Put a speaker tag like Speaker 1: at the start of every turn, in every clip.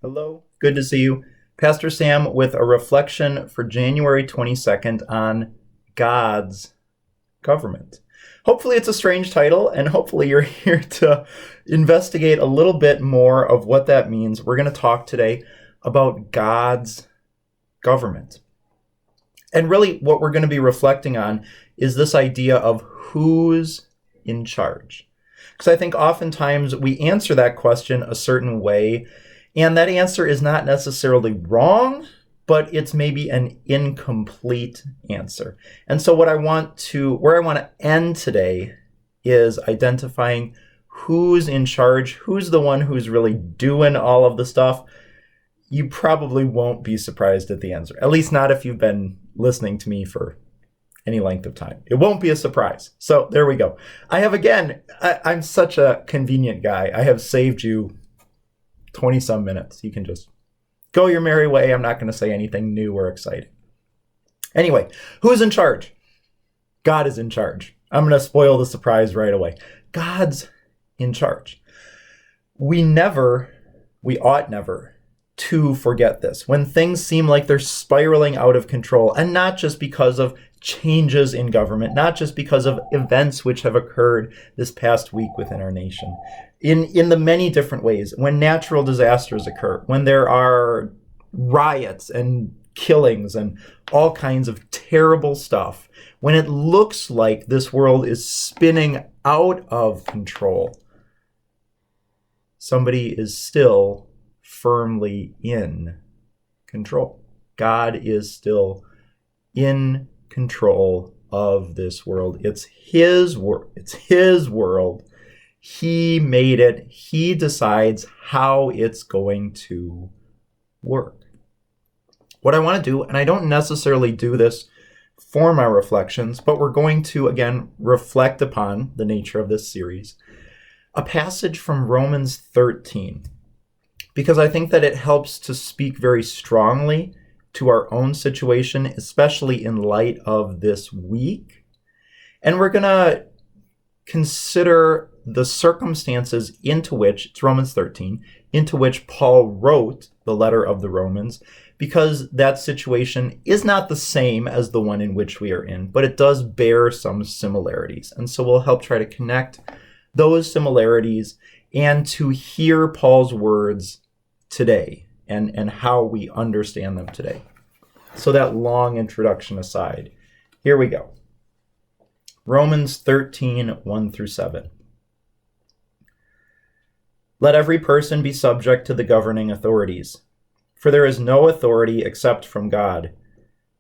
Speaker 1: Hello, good to see you. Pastor Sam with a reflection for January 22nd on God's government. Hopefully, it's a strange title, and hopefully, you're here to investigate a little bit more of what that means. We're going to talk today about God's government. And really, what we're going to be reflecting on is this idea of who's in charge. Because I think oftentimes we answer that question a certain way, and that answer is not necessarily wrong, but it's maybe an incomplete answer. And so where I want to end today is identifying who's in charge, who's the one who's really doing all of the stuff. You probably won't be surprised at the answer, at least not if you've been listening to me for any length of time. It won't be a surprise. So there we go. I'm such a convenient guy. I have saved you 20 some minutes. You can just go your merry way. I'm not going to say anything new or exciting. Anyway, who's in charge? God is in charge. I'm going to spoil the surprise right away. God's in charge. We ought never to forget this. When things seem like they're spiraling out of control, and not just because of changes in government, not just because of events which have occurred this past week within our nation, in the many different ways, when natural disasters occur, when there are riots and killings and all kinds of terrible stuff, when it looks like this world is spinning out of control, somebody is still firmly in control. God is still in control of this world. It's his world. It's his world. He made it. He decides how it's going to work. What I want to do, and I don't necessarily do this for my reflections, but we're going to, again, reflect upon the nature of this series, a passage from Romans 13, because I think that it helps to speak very strongly to our own situation, especially in light of this week. And we're going to consider the circumstances it's Romans 13, into which Paul wrote the letter of the Romans, because that situation is not the same as the one in which we are in, but it does bear some similarities. And so we'll help try to connect those similarities and to hear Paul's words today and how we understand them today. So that long introduction aside, here we go. Romans 13, 1 through 7. Let every person be subject to the governing authorities, for there is no authority except from God,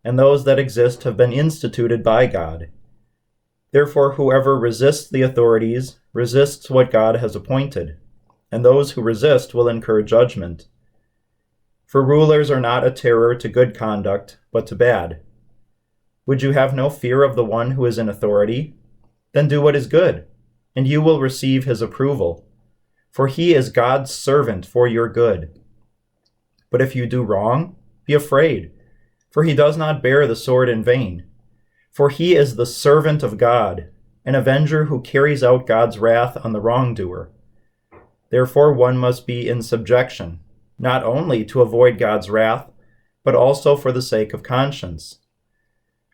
Speaker 1: and those that exist have been instituted by God. Therefore, whoever resists the authorities resists what God has appointed, and those who resist will incur judgment. For rulers are not a terror to good conduct, but to bad. Would you have no fear of the one who is in authority? Then do what is good, and you will receive his approval. For he is God's servant for your good. But if you do wrong, be afraid, for he does not bear the sword in vain. For he is the servant of God, an avenger who carries out God's wrath on the wrongdoer. Therefore one must be in subjection, not only to avoid God's wrath, but also for the sake of conscience.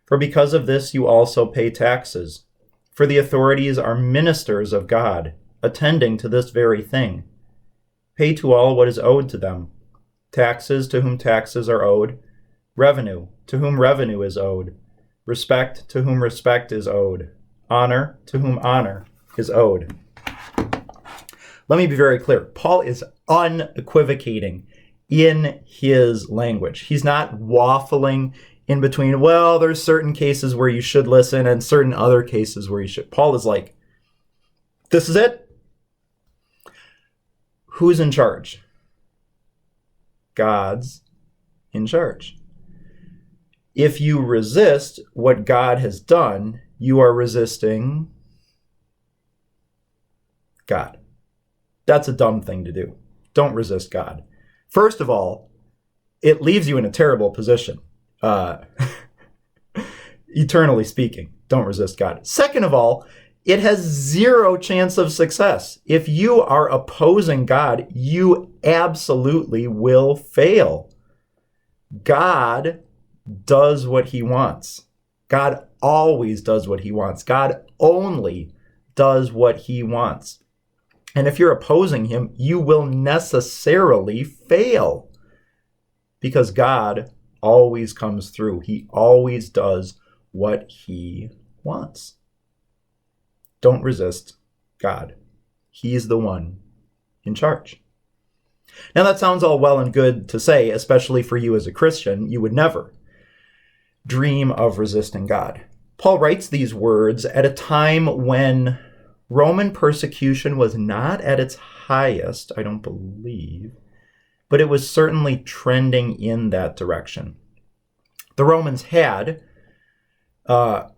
Speaker 1: For because of this you also pay taxes, for the authorities are ministers of God, attending to this very thing. Pay to all what is owed to them, taxes to whom taxes are owed, revenue to whom revenue is owed, respect to whom respect is owed, honor to whom honor is owed. Let me be very clear. Paul is unequivocating in his language. He's not waffling in between, well, there's certain cases where you should listen and certain other cases where you should. Paul is like, this is it. Who's in charge? God's in charge. If you resist what God has done, you are resisting God. That's a dumb thing to do. Don't resist God. First of all, it leaves you in a terrible position. Eternally speaking, don't resist God. Second of all, it has zero chance of success. If you are opposing God, you absolutely will fail. God does what he wants. God always does what he wants. God only does what he wants. And if you're opposing him, you will necessarily fail because God always comes through. He always does what he wants. Don't resist God. He's the one in charge. Now that sounds all well and good to say, especially for you as a Christian. You would never dream of resisting God. Paul writes these words at a time when Roman persecution was not at its highest, I don't believe, but it was certainly trending in that direction. The Romans had trying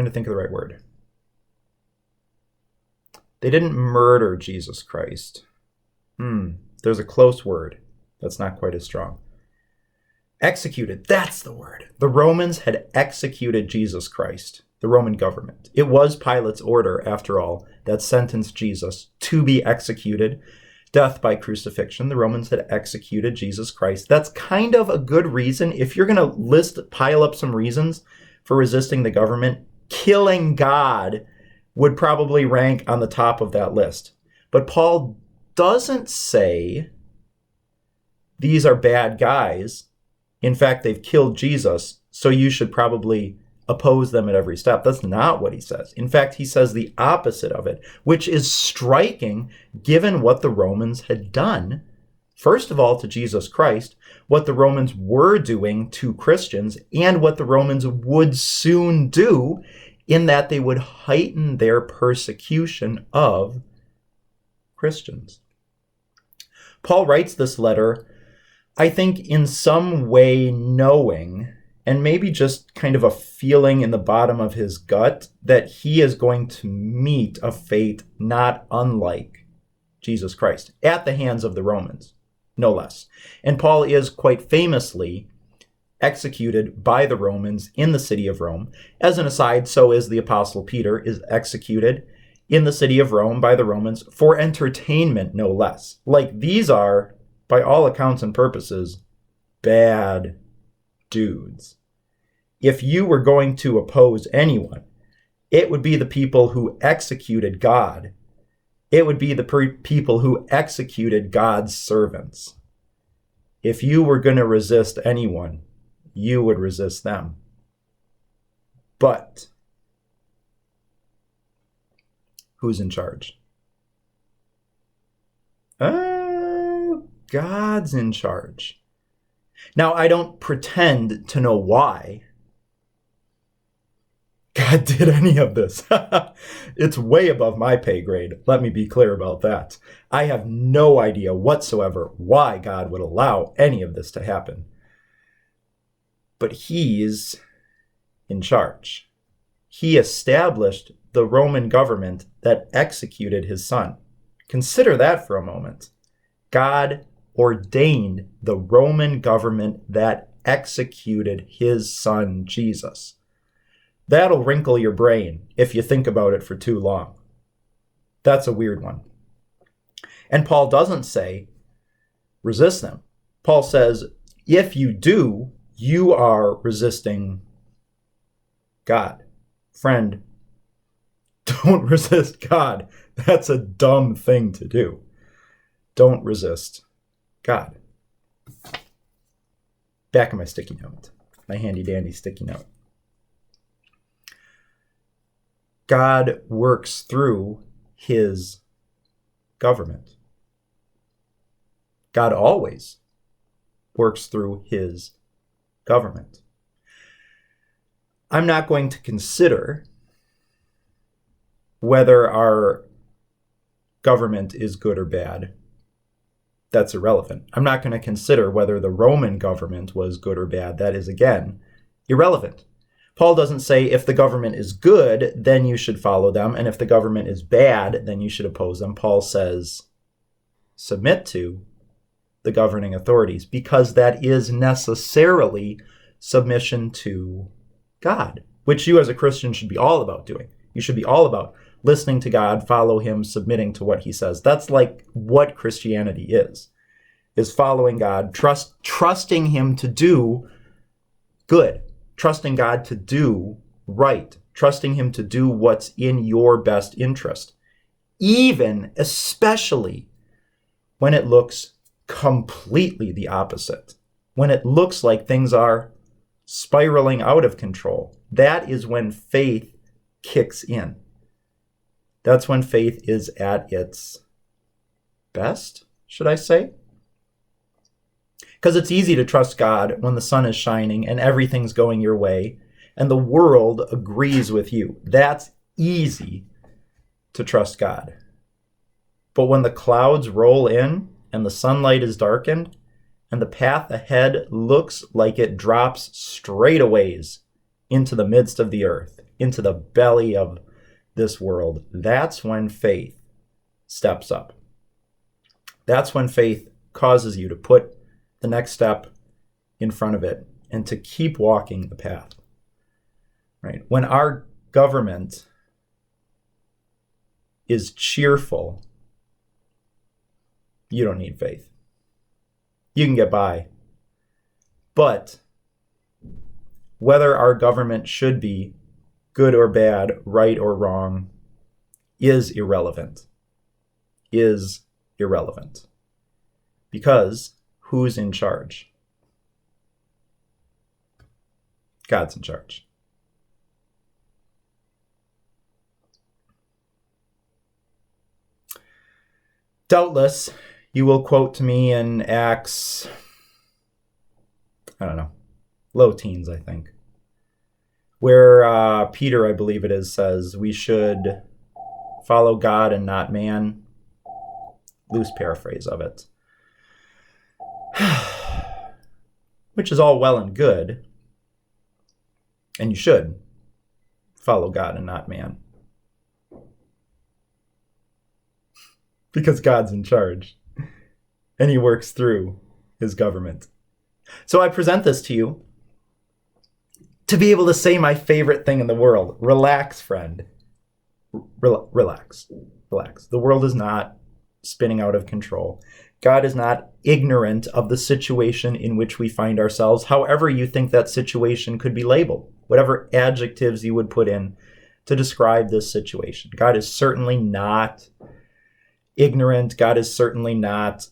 Speaker 1: to think of the right word. They didn't murder Jesus Christ. There's a close word that's not quite as strong. Executed, that's the word. The Romans had executed Jesus Christ, the Roman government. It was Pilate's order, after all, that sentenced Jesus to be executed, death by crucifixion. The Romans had executed Jesus Christ. That's kind of a good reason. If you're going to pile up some reasons for resisting the government, killing God would probably rank on the top of that list. But Paul doesn't say these are bad guys. In fact, they've killed Jesus, so you should probably oppose them at every step. That's not what he says. In fact, he says the opposite of it, which is striking given what the Romans had done. First of all, to Jesus Christ, what the Romans were doing to Christians, and what the Romans would soon do, in that they would heighten their persecution of Christians. Paul writes this letter, I think, in some way knowing, and maybe just kind of a feeling in the bottom of his gut, that he is going to meet a fate not unlike Jesus Christ at the hands of the Romans, no less. And Paul is quite famously executed by the Romans in the city of Rome. As an aside, so is the Apostle Peter, is executed in the city of Rome by the Romans for entertainment, no less. Like, these are, by all accounts and purposes, bad dudes. If you were going to oppose anyone, it would be the people who executed God. It would be the people who executed God's servants. If you were going to resist anyone, you would resist them. But who's in charge? God's in charge. Now, I don't pretend to know why God did any of this. It's way above my pay grade. Let me be clear about that. I have no idea whatsoever why God would allow any of this to happen. But he's in charge. He established the Roman government that executed his son. Consider that for a moment. God ordained the Roman government that executed his son, Jesus. That'll wrinkle your brain if you think about it for too long. That's a weird one. And Paul doesn't say, resist them. Paul says, if you do, you are resisting God. Friend, don't resist God. That's a dumb thing to do. Don't resist God. Back of my sticky note, my handy dandy sticky note. God works through his government. God always works through his government. I'm not going to consider whether our government is good or bad. That's irrelevant. I'm not going to consider whether the Roman government was good or bad. That is, again, irrelevant. Paul doesn't say if the government is good, then you should follow them, and if the government is bad, then you should oppose them. Paul says, submit to the governing authorities, because that is necessarily submission to God. which you as a Christian should be all about doing. You should be all about listening to God, follow him, submitting to what he says. That's like what Christianity is following God, trusting him to do good, trusting God to do right, trusting him to do what's in your best interest, even, especially when it looks completely the opposite, when it looks like things are spiraling out of control. That is when faith kicks in. That's when faith is at its best, should I say? Because it's easy to trust God when the sun is shining and everything's going your way and the world agrees with you. That's easy to trust God. But when the clouds roll in and the sunlight is darkened and the path ahead looks like it drops straight a ways into the midst of the earth, into the belly of this world, that's when faith steps up. That's when faith causes you to put the next step in front of it and to keep walking the path. Right? When our government is cheerful, you don't need faith. You can get by. But whether our government should be good or bad, right or wrong, is irrelevant. Because who's in charge? God's in charge. Doubtless, you will quote to me in Acts, low teens, I think, where Peter, I believe it is, says we should follow God and not man. Loose paraphrase of it. Which is all well and good. And you should follow God and not man. Because God's in charge. And he works through his government. So I present this to you to be able to say my favorite thing in the world. Relax, friend. Relax. The world is not spinning out of control. God is not ignorant of the situation in which we find ourselves, however you think that situation could be labeled, whatever adjectives you would put in to describe this situation. God is certainly not ignorant. God is certainly not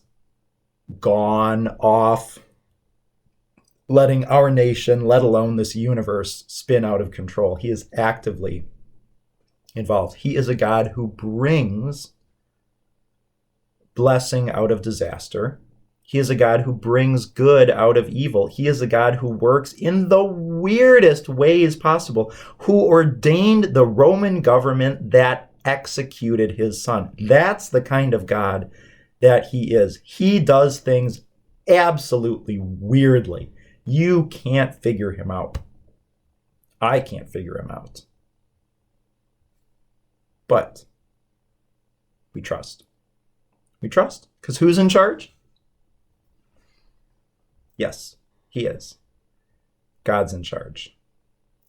Speaker 1: gone off, letting our nation, let alone this universe, spin out of control. He is actively involved. He is a God who brings blessing out of disaster. He is a God who brings good out of evil. He is a God who works in the weirdest ways possible, who ordained the Roman government that executed his son. That's the kind of God that he is. He does things absolutely weirdly. You can't figure him out. I can't figure him out. But we trust. We trust. Because who's in charge? Yes, he is. God's in charge.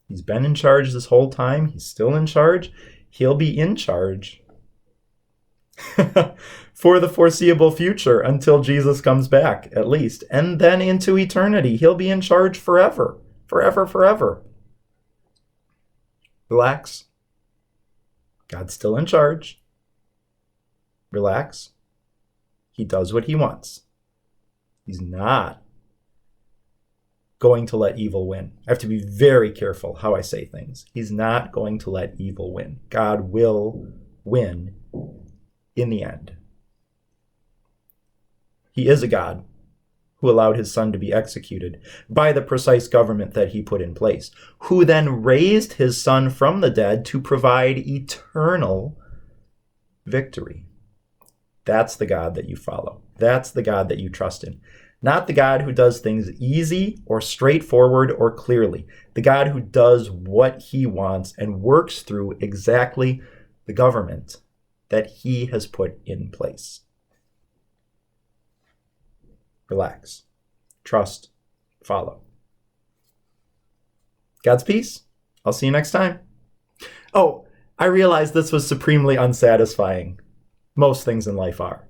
Speaker 1: He's been in charge this whole time. He's still in charge. He'll be in charge for the foreseeable future until Jesus comes back, at least. And then into eternity. He'll be in charge forever. Forever. Relax. God's still in charge. Relax. He does what he wants. He's not going to let evil win. I have to be very careful how I say things. He's not going to let evil win. God will win in the end. He is a God who allowed his son to be executed by the precise government that he put in place, who then raised his son from the dead to provide eternal victory. That's the God that you follow. That's the God that you trust in. Not the God who does things easy or straightforward or clearly. The God who does what he wants and works through exactly the government that he has put in place. Relax. Trust. Follow. God's peace. I'll see you next time. Oh, I realize this was supremely unsatisfying. Most things in life are.